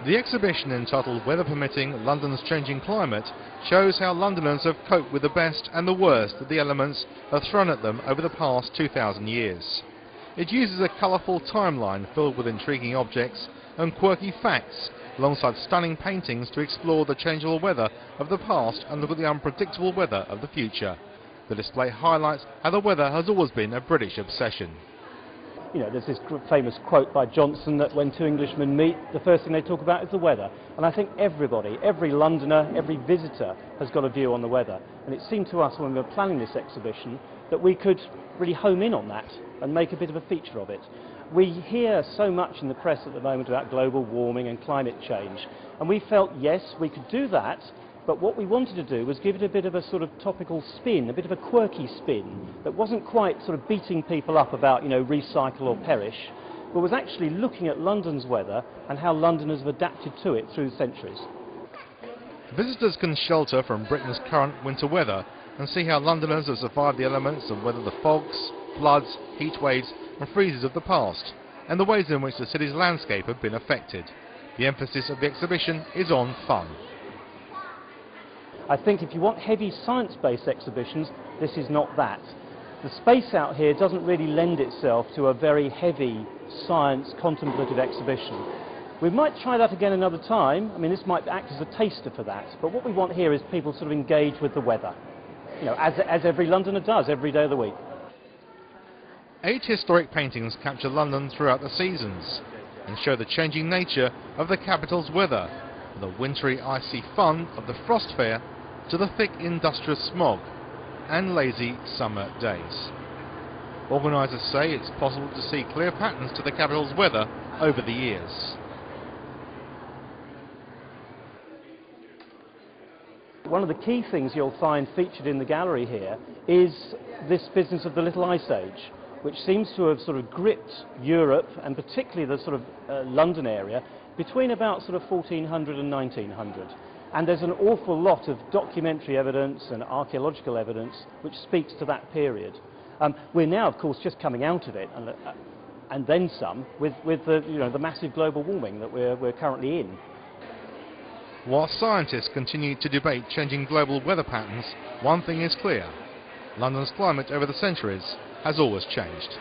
The exhibition, entitled Weather Permitting, London's Changing Climate, shows how Londoners have coped with the best and the worst that the elements have thrown at them over the past 2,000 years. It uses a colourful timeline filled with intriguing objects and quirky facts, alongside stunning paintings to explore the changeable weather of the past and look at the unpredictable weather of the future. The display highlights how the weather has always been a British obsession. You know, there's this famous quote by Johnson that when two Englishmen meet, the first thing they talk about is the weather. And I think everybody, every Londoner, every visitor has got a view on the weather. And it seemed to us when we were planning this exhibition that we could really home in on that and make a bit of a feature of it. We hear so much in the press at the moment about global warming and climate change. And we felt, yes, we could do that. But what we wanted to do was give it a bit of a sort of topical spin, a bit of a quirky spin that wasn't quite sort of beating people up about, you know, recycle or perish, but was actually looking at London's weather and how Londoners have adapted to it through the centuries. Visitors can shelter from Britain's current winter weather and see how Londoners have survived the elements of weather the fogs, floods, heat waves and freezes of the past, and the ways in which the city's landscape have been affected. The emphasis of the exhibition is on fun. I think if you want heavy science-based exhibitions, this is not that. The space out here doesn't really lend itself to a very heavy science contemplative exhibition. We might try that again another time. I mean, this might act as a taster for that. But what we want here is people sort of engage with the weather, you know, as every Londoner does every day of the week. 8 historic paintings capture London throughout the seasons and show the changing nature of the capital's weather, from the wintry icy fun of the frost fair to the thick industrious smog and lazy summer days. Organisers say it's possible to see clear patterns to the capital's weather over the years. One of the key things you'll find featured in the gallery here is this business of the Little Ice Age, which seems to have sort of gripped Europe and particularly the sort of London area between about sort of 1400 and 1900. And there's an awful lot of documentary evidence and archaeological evidence which speaks to that period. We're now, of course, just coming out of it, and then some, with the, you know, the massive global warming that we're currently in. While scientists continue to debate changing global weather patterns, one thing is clear: London's climate over the centuries has always changed.